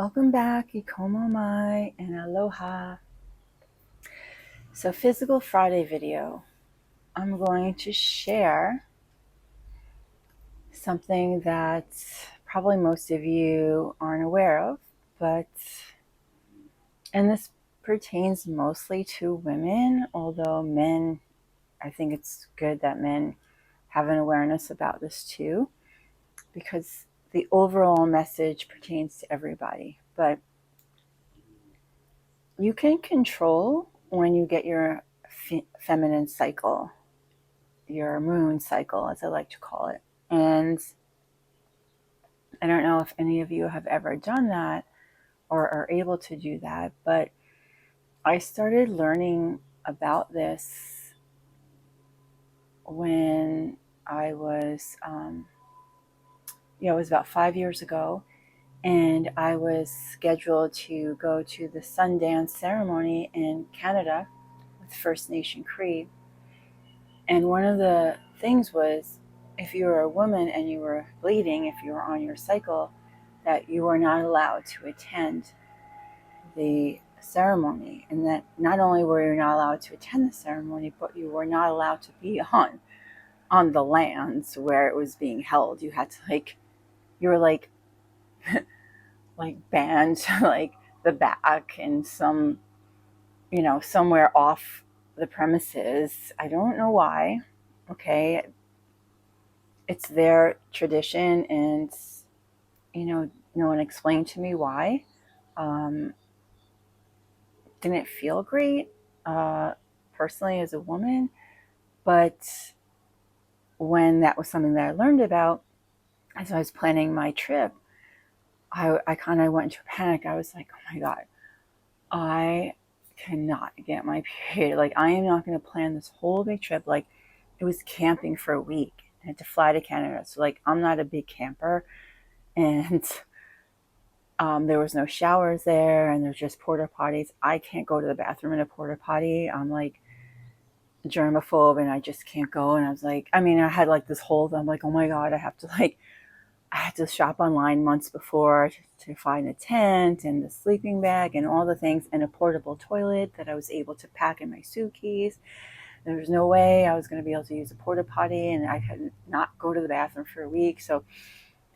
Welcome back, Ikomo Mai and Aloha. So, Physical Friday video. I'm going to share something that probably most of you aren't aware of, and this pertains mostly to women, although men, I think it's good that men have an awareness about this too, because the overall message pertains to everybody. But you can control when you get your feminine cycle, your moon cycle, as I like to call it. And I don't know if any of you have ever done that or are able to do that, but I started learning about this when I was, it was about 5 years ago, and I was scheduled to go to the Sundance ceremony in Canada with First Nation Cree. And one of the things was, if you were a woman and you were bleeding, if you were on your cycle, that you were not allowed to attend the ceremony. And that not only were you not allowed to attend the ceremony, but you were not allowed to be on the lands where it was being held. You had to you were like banned to the back and somewhere off the premises. I don't know why. Okay, it's their tradition, and no one explained to me why. Didn't feel great, personally, as a woman, but when that was something that I learned about as I was planning my trip, I kind of went into a panic. I was like, oh my God, I cannot get my period. I am not going to plan this whole big trip. It was camping for a week. I had to fly to Canada. So I'm not a big camper. And there was no showers there, and there's just porta potties. I can't go to the bathroom in a porta potty. I'm germaphobe, and I just can't go. And I was I had this whole, I'm like, oh my God, I had to shop online months before to find a tent and the sleeping bag and all the things, and a portable toilet that I was able to pack in my suitcase. There was no way I was going to be able to use a porta potty, and I could not go to the bathroom for a week. So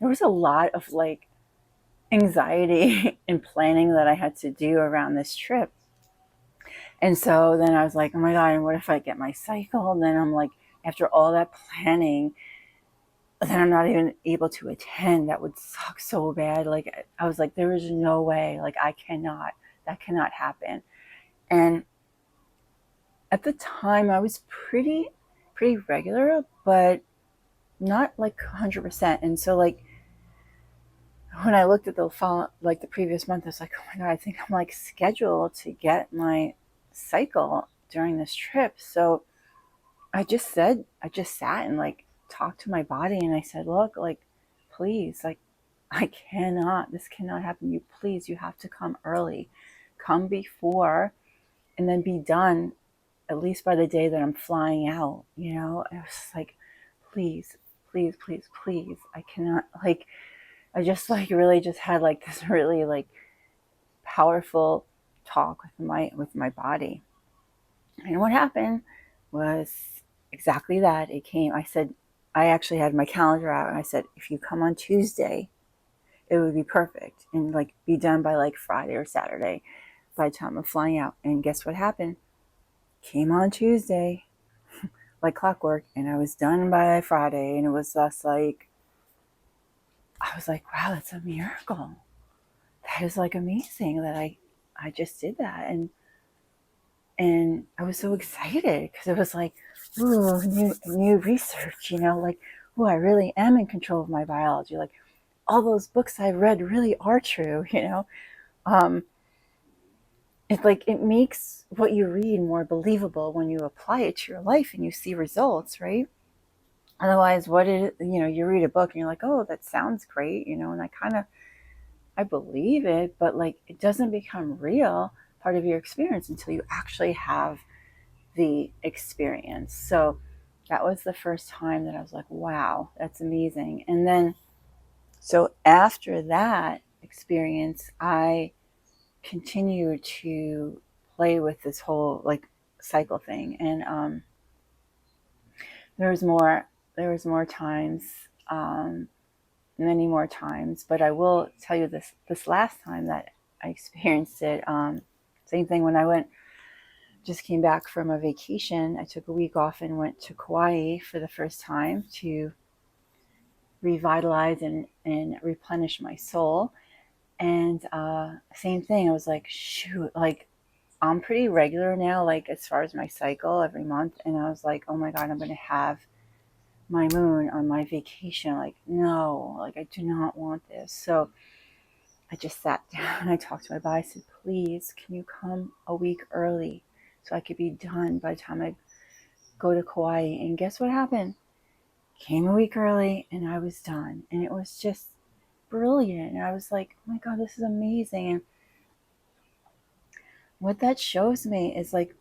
there was a lot of anxiety and planning that I had to do around this trip. And so then I was like, oh my God, and what if I get my cycle? And then I'm like, after all that planning, then I'm not even able to attend. That would suck so bad. I was like, there is no way. That cannot happen. And at the time, I was pretty regular, but not 100%. And so when I looked at the previous month, I was like, oh my God, I think I'm scheduled to get my cycle during this trip. So I just sat and talked to my body, and I said, look, please, this cannot happen. You have to come early, come before, and then be done at least by the day that I'm flying out. It was please, please, please, please. I cannot, I just really just had this really powerful talk with my body. And what happened was exactly that. It came. I actually had my calendar out, and I said, if you come on Tuesday, it would be perfect, and be done by Friday or Saturday by the time I'm flying out. And guess what happened? Came on Tuesday, like clockwork, and I was done by Friday. And it was just I was like, wow, that's a miracle. That is amazing that I just did that. And I was so excited because it was ooh, new research, ooh, I really am in control of my biology. All those books I read really are true, it makes what you read more believable when you apply it to your life and you see results, right? Otherwise, you read a book and you're like, oh, that sounds great, and I believe it, but it doesn't become real part of your experience until you actually have the experience. So that was the first time that I was like, wow, that's amazing. And then, so after that, experience, I continue to play with this whole like cycle thing. And there was more times, many more times, but I will tell you this last time that I experienced it. Same thing when I just came back from a vacation. I took a week off and went to Kauai for the first time to revitalize and replenish my soul. And same thing, I was like, shoot, like I'm pretty regular now, like as far as my cycle every month. And I was like, oh my God, I'm going to have my moon on my vacation. Like, no, like I do not want this. So I just sat down and I talked to my body. I said, please, can you come a week early so I could be done by the time I go to Kauai? And guess what happened? Came a week early and I was done. And it was just brilliant. And I was like, oh my God, this is amazing. And what that shows me is like,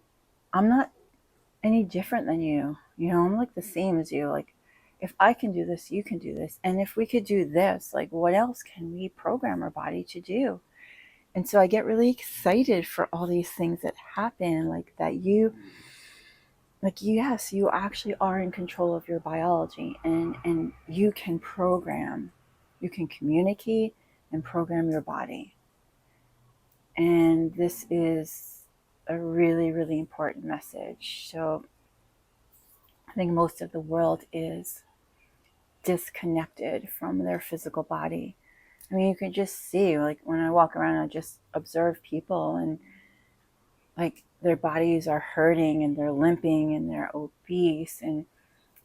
I'm not any different than you. You know, I'm like the same as you. Like, if I can do this, you can do this. And if we could do this, like, what else can we program our body to do? And so I get really excited for all these things that happen, like that yes, you actually are in control of your biology, and you can program, you can communicate and program your body. And this is a really, really important message. So I think most of the world is disconnected from their physical body. I mean, you can just see, like when I walk around, I just observe people and like their bodies are hurting and they're limping and they're obese and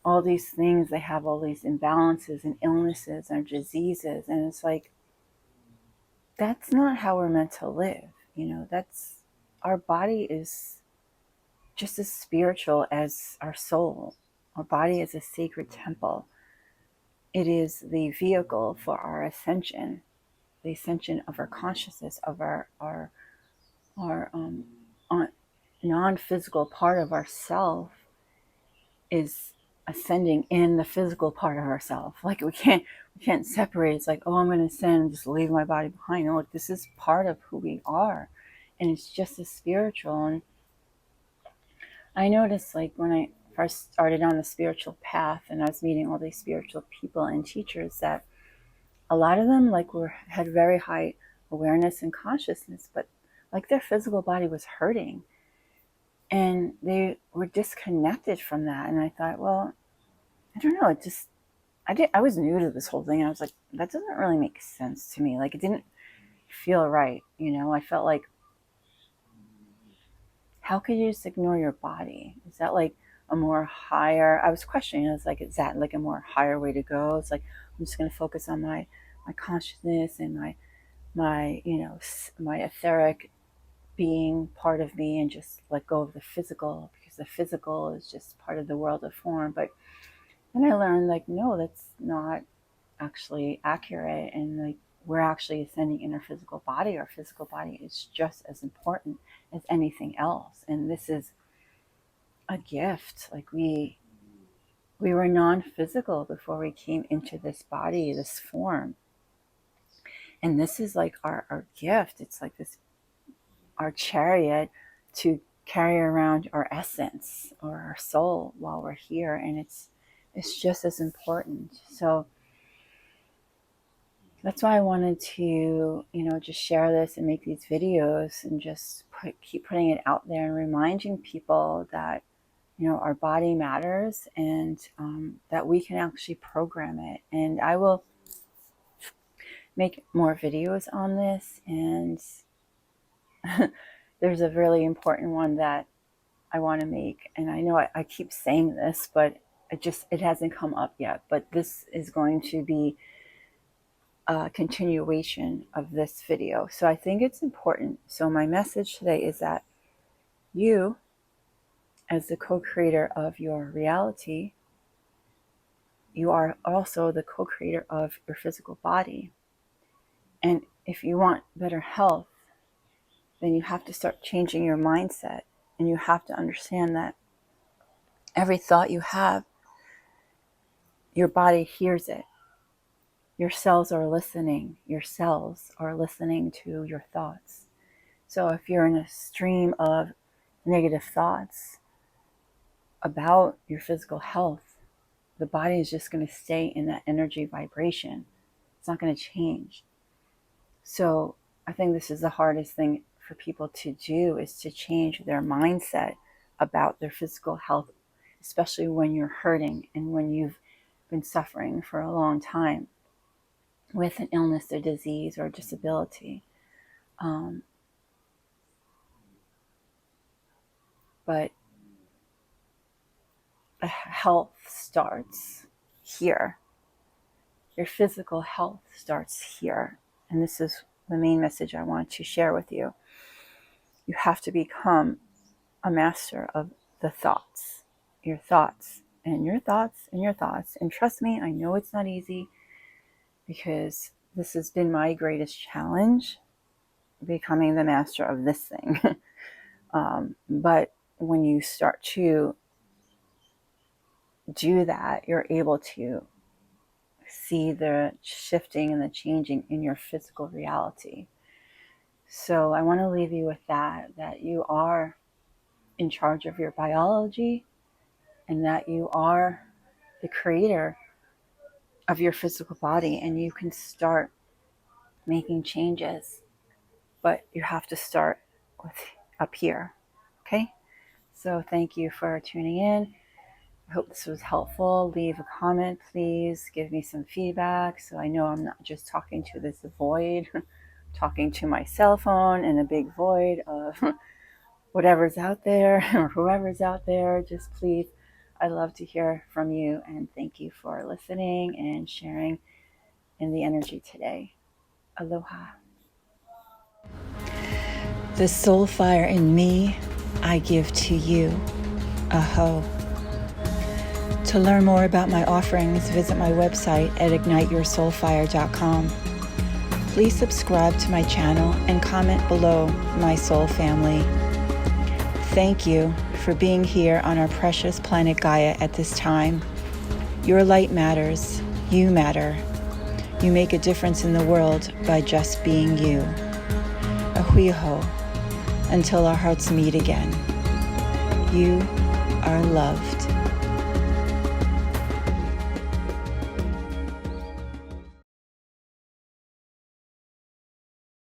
all these things. They have all these imbalances and illnesses and diseases. And it's like, that's not how we're meant to live. You know, our body is just as spiritual as our soul. Our body is a sacred temple. It is the vehicle for our ascension, the ascension of our consciousness, of our non-physical part of ourself is ascending in the physical part of ourself. Like we can't separate. It's like, oh, I'm going to ascend and just leave my body behind. No, like this is part of who we are, and it's just as spiritual. And I noticed, like when I first started on the spiritual path, and I was meeting all these spiritual people and teachers, that a lot of them like had very high awareness and consciousness, but like their physical body was hurting and they were disconnected from that. And I thought, well, I don't know, I was new to this whole thing, and I was like, that doesn't really make sense to me. Like it didn't feel right, you know. I felt like, how could you just ignore your body? Is that like a more higher, I was questioning, I was like, is that like a more higher way to go? It's like, I'm just going to focus on my consciousness and my you know, my etheric being part of me, and just let go of the physical, because the physical is just part of the world of form. But then I learned, like, no, that's not actually accurate. And like, we're actually ascending in our physical body. Our physical body is just as important as anything else. And this is a gift. Like we were non-physical before we came into this body, this form. And this is like our gift. It's like this, our chariot to carry around our essence or our soul while we're here. And it's just as important. So that's why I wanted to, you know, just share this and make these videos and just keep putting it out there and reminding people that, you know, our body matters, and that we can actually program it. And I will make more videos on this. And there's a really important one that I want to make. And I know I keep saying this, but it hasn't come up yet. But this is going to be a continuation of this video. So I think it's important. So my message today is that you, as the co-creator of your reality, you are also the co-creator of your physical body. And if you want better health, then you have to start changing your mindset. And you have to understand that every thought you have, your body hears it. Your cells are listening. Your cells are listening to your thoughts. So if you're in a stream of negative thoughts about your physical health, the body is just going to stay in that energy vibration. It's not going to change. So I think this is the hardest thing for people to do, is to change their mindset about their physical health, especially when you're hurting and when you've been suffering for a long time with an illness or disease or disability. But health starts here. Your physical health starts here. And this is the main message I want to share with you. You have to become a master of the thoughts, your thoughts, and your thoughts, and your thoughts. And trust me, I know it's not easy, because this has been my greatest challenge, becoming the master of this thing. But when you start to do that, you're able to see the shifting and the changing in your physical reality. So I want to leave you with that you are in charge of your biology, and that you are the creator of your physical body, and you can start making changes. But you have to start with up here. Okay? So thank you for tuning in. I hope this was helpful. Leave a comment, please. Give me some feedback so I know I'm not just talking to this void, talking to my cell phone in a big void of whatever's out there or whoever's out there. Just please, I'd love to hear from you, and thank you for listening and sharing in the energy today. Aloha. The soul fire in me, I give to you. Aho. To learn more about my offerings, visit my website at igniteyoursoulfire.com. Please subscribe to my channel and comment below, my soul family. Thank you for being here on our precious planet Gaia at this time. Your light matters. You matter. You make a difference in the world by just being you. Ahuiho. Until our hearts meet again. You are loved.